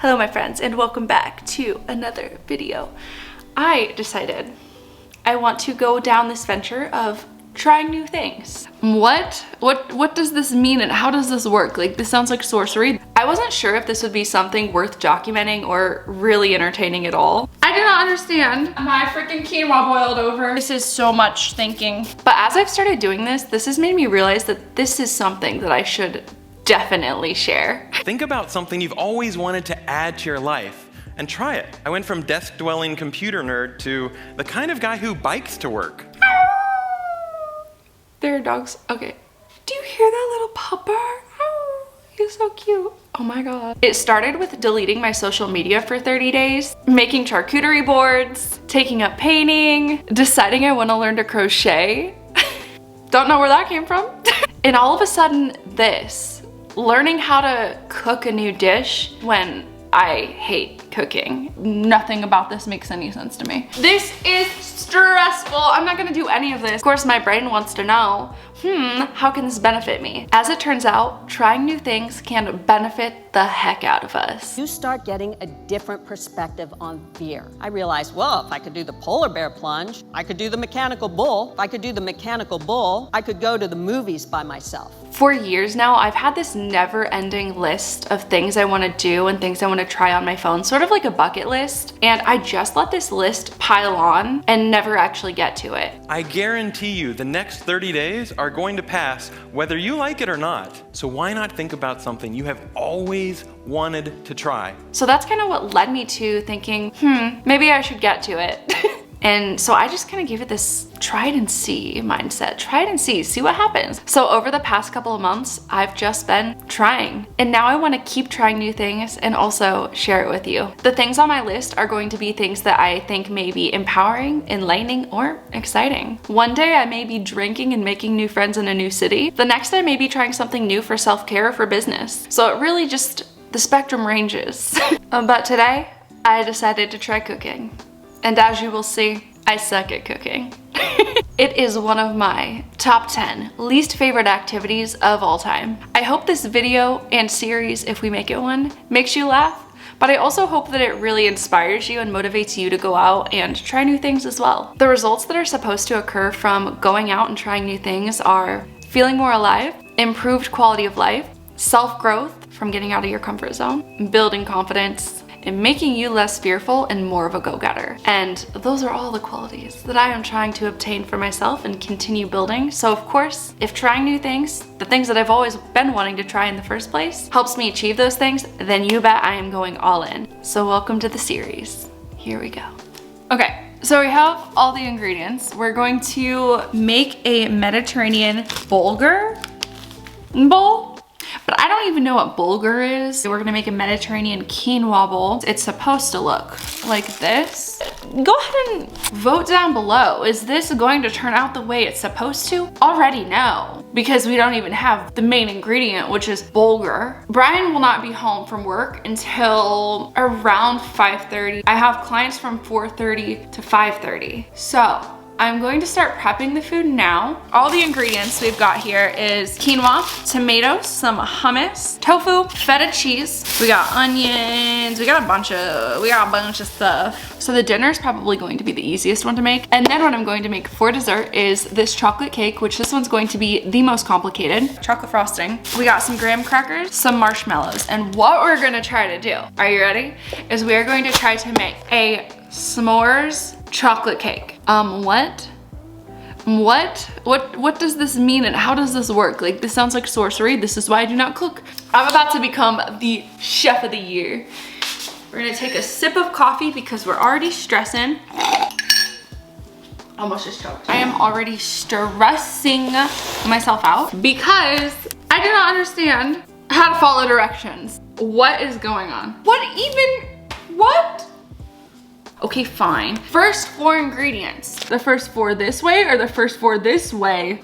Hello my friends and welcome back to another video. I decided I want to go down this venture of trying new things. What does this mean and how does this work? Like, this sounds like sorcery. I wasn't sure if this would be something worth documenting or really entertaining at all. I do not understand. My freaking quinoa boiled over. This is so much thinking. But as I've started doing this has made me realize that this is something that I should definitely share. Think about something you've always wanted to add to your life and try it. I went from desk-dwelling computer nerd to the kind of guy who bikes to work. There are dogs. Okay. Do you hear that little pupper? Oh, he's so cute. Oh my god. It started with deleting my social media for 30 days, making charcuterie boards, taking up painting, deciding I want to learn to crochet. Don't know where that came from. And all of a sudden this. Learning how to cook a new dish when I hate cooking. Nothing about this makes any sense to me. This is stressful. I'm not gonna do any of this. Of course, my brain wants to know, how can this benefit me? As it turns out, trying new things can benefit the heck out of us. You start getting a different perspective on fear. I realized, well, if I could do the polar bear plunge, I could do the mechanical bull. If I could do the mechanical bull, I could go to the movies by myself. For years now, I've had this never-ending list of things I want to do and things I want to try on my phone, sort of like a bucket list. And I just let this list pile on and never actually get to it. I guarantee you the next 30 days are going to pass whether you like it or not. So why not think about something you have always wanted to try? So that's kind of what led me to thinking, maybe I should get to it. And so I just kind of gave it this try it and see mindset. Try it and see what happens. So over the past couple of months, I've just been trying. And now I want to keep trying new things and also share it with you. The things on my list are going to be things that I think may be empowering, enlightening, or exciting. One day I may be drinking and making new friends in a new city. The next I may be trying something new for self-care or for business. So it really just, the spectrum ranges. But today, I decided to try cooking. And as you will see, I suck at cooking. It is one of my top 10 least favorite activities of all time. I hope this video and series, if we make it one, makes you laugh, but I also hope that it really inspires you and motivates you to go out and try new things as well. The results that are supposed to occur from going out and trying new things are feeling more alive, improved quality of life, self-growth from getting out of your comfort zone, building confidence, and making you less fearful and more of a go-getter. And those are all the qualities that I am trying to obtain for myself and continue building. So of course, if trying new things, the things that I've always been wanting to try in the first place, helps me achieve those things, then you bet I am going all in. So welcome to the series. Here we go. Okay. So we have all the ingredients. We're going to make a Mediterranean bulgur bowl. But I don't even know what bulgur is. We're gonna make a Mediterranean quinoa bowl. It's supposed to look like this. Go ahead and vote down below. Is this going to turn out the way it's supposed to? Already no, because we don't even have the main ingredient, which is bulgur. Brian will not be home from work until around 5:30. I have clients from 4:30 to 5:30. So I'm going to start prepping the food now. All the ingredients we've got here is quinoa, tomatoes, some hummus, tofu, feta cheese. We got onions, we got a bunch of stuff. So the dinner is probably going to be the easiest one to make. And then what I'm going to make for dessert is this chocolate cake, which this one's going to be the most complicated. Chocolate frosting. We got some graham crackers, some marshmallows. And what we're gonna try to do, are you ready? Is we are going to try to make a s'mores chocolate cake. What does this mean and how does this work? Like, this sounds like sorcery. This is why I do not cook. I'm about to become the chef of the year. We're gonna take a sip of coffee because we're already stressing. Almost just choked. I am already stressing myself out because I do not understand how to follow directions. What is going on? What? Okay, fine. First 4 ingredients. The first 4 this way or the first 4 this way?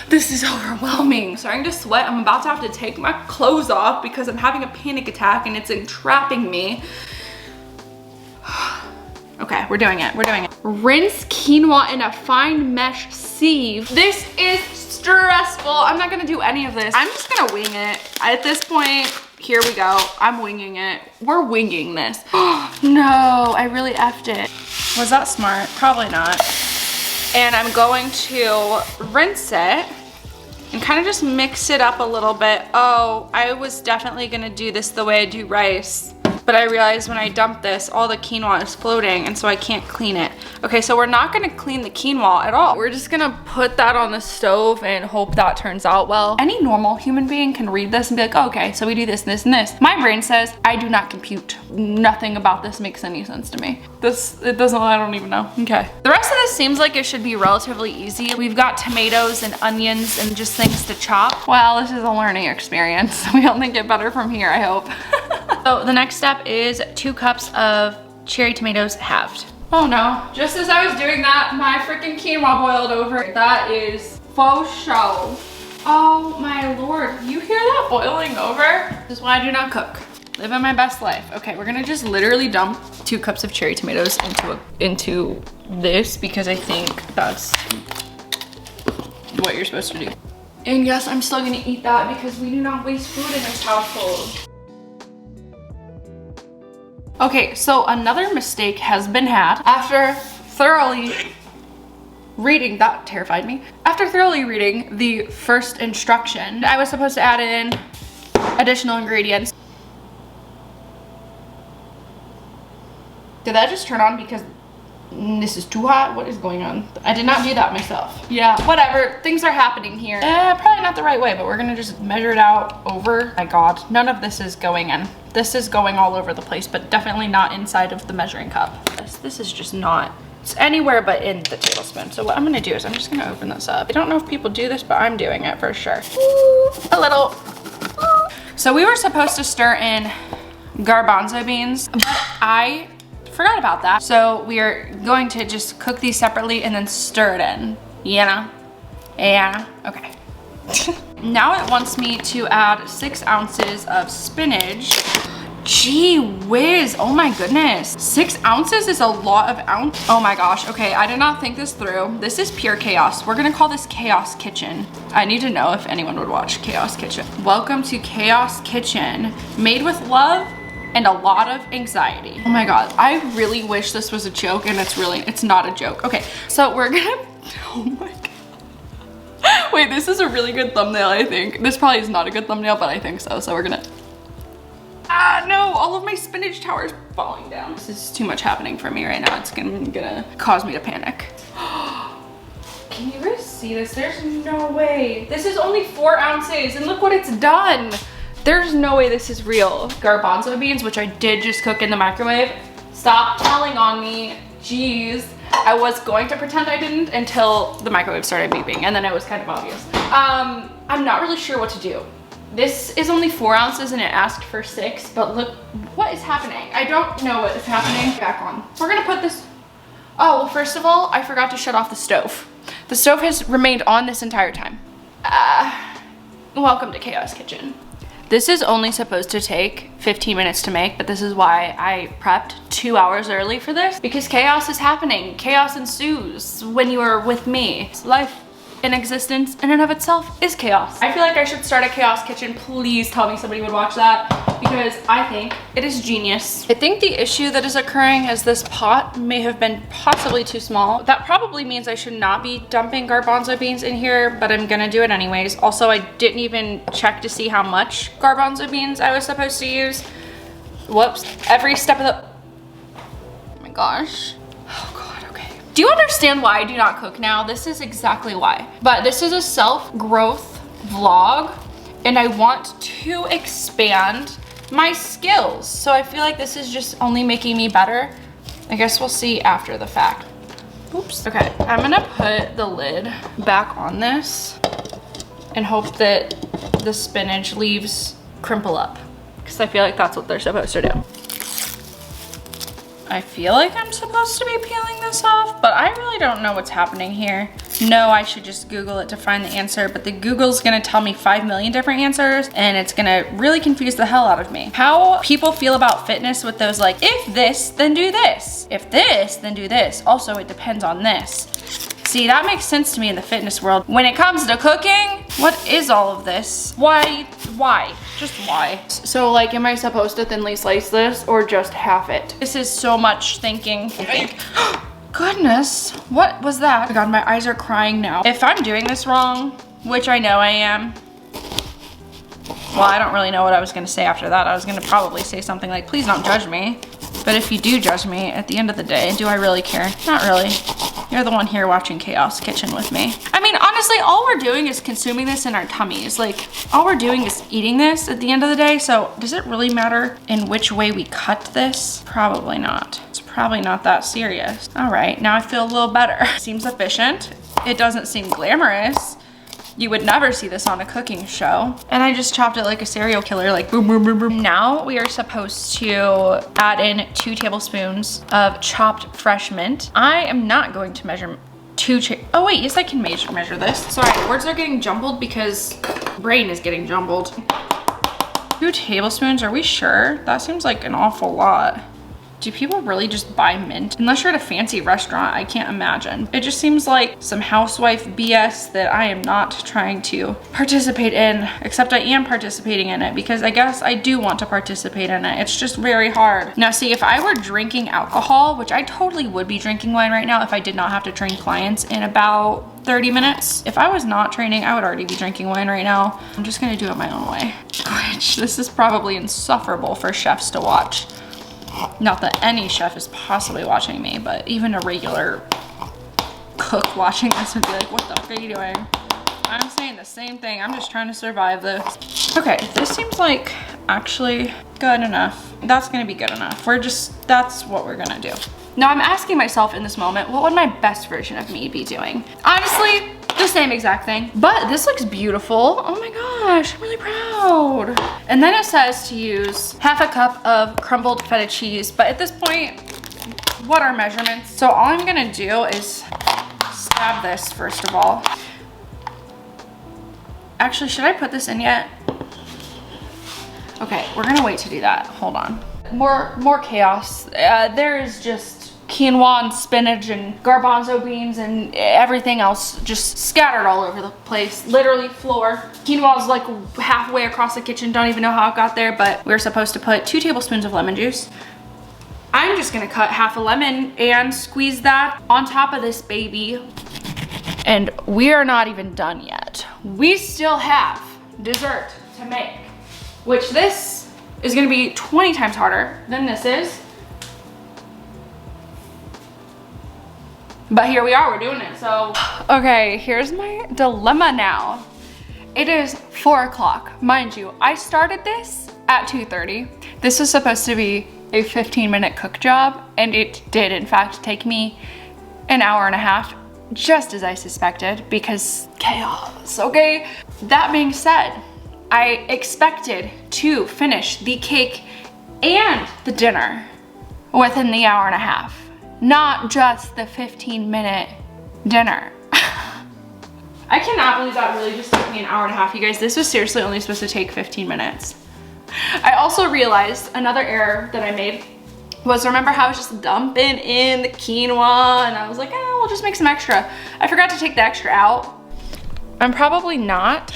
This is overwhelming. I'm starting to sweat. I'm about to have to take my clothes off because I'm having a panic attack and it's entrapping me. Okay, we're doing it. Rinse quinoa in a fine mesh sieve. This is stressful. I'm not gonna do any of this. I'm just gonna wing it. At this point, Here we go. I'm winging it. We're winging this. No, I really effed it. Was that smart? Probably not. And I'm going to rinse it and kind of just mix it up a little bit. Oh, I was definitely gonna do this the way I do rice. But I realized when I dump this, all the quinoa is floating, and so I can't clean it. Okay, so we're not gonna clean the quinoa at all. We're just gonna put that on the stove and hope that turns out well. Any normal human being can read this and be like, oh, okay, so we do this, this, and this. My brain says, I do not compute. Nothing about this makes any sense to me. It doesn't, I don't even know. Okay. The rest of this seems like it should be relatively easy. We've got tomatoes and onions and just things to chop. Well, this is a learning experience. We only get better from here, I hope. So the next step is 2 cups of cherry tomatoes halved. Oh no, just as I was doing that, my freaking quinoa boiled over. That is faux show. Oh my Lord, you hear that boiling over? This is why I do not cook. Living my best life. Okay, we're gonna just literally dump 2 cups of cherry tomatoes into this because I think that's what you're supposed to do. And yes, I'm still gonna eat that because we do not waste food in this household. Okay, so another mistake has been had. After thoroughly reading, that terrified me. After thoroughly reading the first instruction, I was supposed to add in additional ingredients. Did that just turn on because this is too hot? What is going on? I did not do that myself. Yeah, whatever, things are happening here. Probably not the right way, but we're gonna just measure it out over. My God, none of this is going in. This is going all over the place, but definitely not inside of the measuring cup. This is just not, it's anywhere but in the tablespoon. So what I'm gonna do is I'm just gonna open this up. I don't know if people do this, but I'm doing it for sure. Ooh, a little. Ooh. So we were supposed to stir in garbanzo beans, but I forgot about that. So we are going to just cook these separately and then stir it in. Yeah, okay. Now it wants me to add 6 ounces of spinach. Gee whiz, oh my goodness. 6 ounces is a lot of ounce. Oh my gosh, okay, I did not think this through. This is pure chaos. We're gonna call this Chaos Kitchen. I need to know if anyone would watch Chaos Kitchen. Welcome to Chaos Kitchen, made with love and a lot of anxiety. Oh my God, I really wish this was a joke, and it's not a joke. Okay, so we're gonna, oh my God. Wait, this is a really good thumbnail, I think. This probably is not a good thumbnail, but I think so, so we're gonna. Ah, no, all of my spinach towers falling down. This is too much happening for me right now. It's gonna cause me to panic. Can you guys see this? There's no way. This is only 4 ounces, and look what it's done. There's no way this is real. Garbanzo beans, which I did just cook in the microwave. Stop telling on me, jeez. I was going to pretend I didn't until the microwave started beeping, and then it was kind of obvious. I'm not really sure what to do. This is only 4 ounces and it asked for 6, but look, what is happening? I don't know what is happening. Back on. We're gonna put this, oh, well, first of all, I forgot to shut off the stove. The stove has remained on this entire time. Welcome to Chaos Kitchen. This is only supposed to take 15 minutes to make, but this is why I prepped 2 hours early for this, because chaos is happening. Chaos ensues when you are with me. Life in existence in and of itself is chaos. I feel like I should start a Chaos Kitchen. Please tell me somebody would watch that, because I think it is genius. I think the issue that is occurring is this pot may have been possibly too small. That probably means I should not be dumping garbanzo beans in here, but I'm gonna do it anyways. Also, I didn't even check to see how much garbanzo beans I was supposed to use. Whoops, every step of the, oh my gosh. Oh God. Do you understand why I do not cook now? This is exactly why. But this is a self-growth vlog, and I want to expand my skills. So I feel like this is just only making me better. I guess we'll see after the fact. Oops. Okay, I'm gonna put the lid back on this and hope that the spinach leaves crimple up, because I feel like that's what they're supposed to do. I feel like I'm supposed to be peeling this off, but I really don't know what's happening here. No, I should just Google it to find the answer, but the Google's gonna tell me 5 million different answers, and it's gonna really confuse the hell out of me. How people feel about fitness with those like, if this, then do this. If this, then do this. Also, it depends on this. See, that makes sense to me in the fitness world. When it comes to cooking, what is all of this? Why? Just why? So like, am I supposed to thinly slice this or just half it? This is so much thinking. Goodness, what was that? Oh my God, my eyes are crying now. If I'm doing this wrong, which I know I am, well, I don't really know what I was gonna say after that. I was gonna probably say something like, please don't judge me. But if you do judge me, at the end of the day, do I really care? Not really. You're the one here watching Chaos Kitchen with me. I mean, honestly, all we're doing is consuming this in our tummies. Like, all we're doing is eating this at the end of the day. So does it really matter in which way we cut this? Probably not. It's probably not that serious. All right, now I feel a little better. Seems efficient. It doesn't seem glamorous. You would never see this on a cooking show. And I just chopped it like a serial killer, like boom, boom, boom, boom. Now we are supposed to add in 2 tablespoons of chopped fresh mint. I am not going to measure oh wait, yes I can measure this. Sorry, words are getting jumbled because brain is getting jumbled. 2 tablespoons, are we sure? That seems like an awful lot. Do people really just buy mint? Unless you're at a fancy restaurant, I can't imagine. It just seems like some housewife BS that I am not trying to participate in, except I am participating in it because I guess I do want to participate in it. It's just very hard. Now see, if I were drinking alcohol, which I totally would be drinking wine right now if I did not have to train clients in about 30 minutes. If I was not training, I would already be drinking wine right now. I'm just gonna do it my own way, which this is probably insufferable for chefs to watch. Not that any chef is possibly watching me, but even a regular cook watching this would be like, what the fuck are you doing? I'm saying the same thing. I'm just trying to survive this. Okay, this seems like actually good enough. That's gonna be good enough. That's what we're gonna do. Now I'm asking myself in this moment, what would my best version of me be doing? Honestly, the same exact thing, but this looks beautiful. Oh my gosh, I'm really proud. And then it says to use half a cup of crumbled feta cheese, but at this point, what are measurements? So all I'm gonna do is stab this first of all. Actually, should I put this in yet? Okay, we're gonna wait to do that. Hold on. More chaos. There is just quinoa and spinach and garbanzo beans and everything else just scattered all over the place. Literally floor. Quinoa is like halfway across the kitchen. Don't even know how it got there, but we're supposed to put 2 tablespoons of lemon juice. I'm just gonna cut half a lemon and squeeze that on top of this baby. And we are not even done yet. We still have dessert to make, which this is gonna be 20 times harder than this is. But here we are, we're doing it, so. Okay, here's my dilemma now. It is 4 o'clock. Mind you, I started this at 2:30. This was supposed to be a 15-minute cook job, and it did in fact take me an hour and a half, just as I suspected, because chaos, okay? That being said, I expected to finish the cake and the dinner within the hour and a half. Not just the 15-minute dinner. I cannot believe that really just took me an hour and a half, you guys. This was seriously only supposed to take 15 minutes. I also realized another error that I made was, remember how I was just dumping in the quinoa and I was like, we'll just make some extra. I forgot to take the extra out. I'm probably not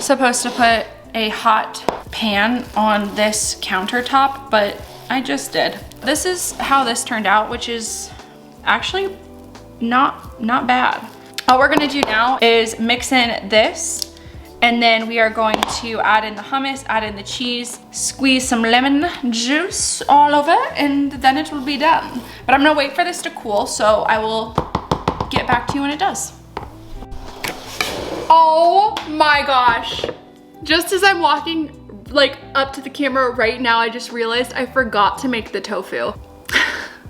supposed to put a hot pan on this countertop, but I just did. This is how this turned out, which is actually not bad. All we're gonna do now is mix in this, and then we are going to add in the hummus, add in the cheese, squeeze some lemon juice all over, and then it will be done. But I'm gonna wait for this to cool, so I will get back to you when it does. Oh my gosh. Just as I'm walking like up to the camera right now, I just realized I forgot to make the tofu.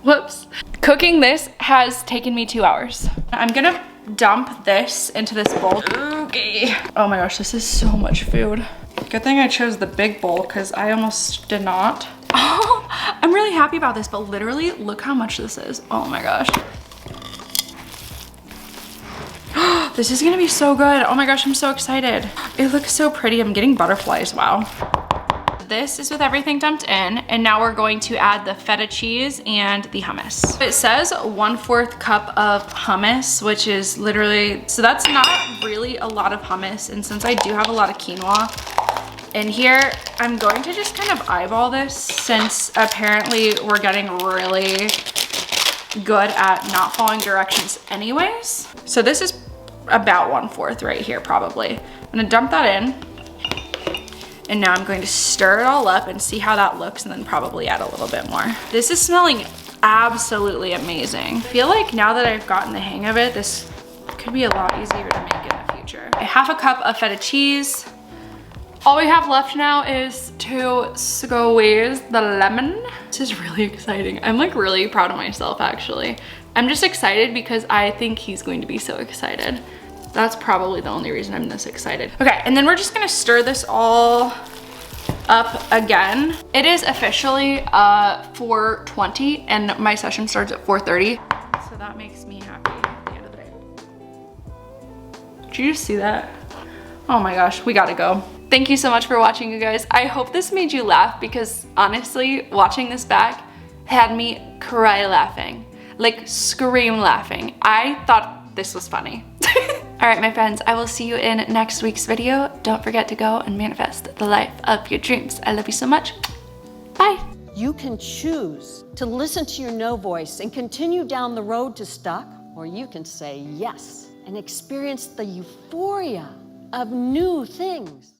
Whoops. Cooking this has taken me 2 hours. I'm gonna dump this into this bowl. Okay. Oh my gosh, this is so much food. Good thing I chose the big bowl because I almost did not. Oh, I'm really happy about this, but literally look how much this is. Oh my gosh. This is gonna be so good. Oh my gosh, I'm so excited. It looks so pretty. I'm getting butterflies, wow. This is with everything dumped in, and now we're going to add the feta cheese and the hummus. It says 1/4 cup of hummus, which is literally, so that's not really a lot of hummus, and since I do have a lot of quinoa, In here, I'm going to just kind of eyeball this since apparently we're getting really good at not following directions anyways. So this is about 1/4 right here probably. I'm gonna dump that in. And now I'm going to stir it all up and see how that looks and then probably add a little bit more. This is smelling absolutely amazing. I feel like now that I've gotten the hang of it, this could be a lot easier to make in the future. 1/2 cup of feta cheese. All we have left now is to squeeze the lemon. This is really exciting. I'm like really proud of myself actually. I'm just excited because I think he's going to be so excited. That's probably the only reason I'm this excited. Okay, and then we're just gonna stir this all up again. It is officially 4:20 and my session starts at 4:30. So that makes me happy at the end of the day. Did you just see that? Oh my gosh, we gotta go. Thank you so much for watching, you guys. I hope this made you laugh because honestly, watching this back had me cry laughing, like scream laughing. I thought this was funny. All right, my friends, I will see you in next week's video. Don't forget to go and manifest the life of your dreams. I love you so much. Bye. You can choose to listen to your no voice and continue down the road to stuck, or you can say yes and experience the euphoria of new things.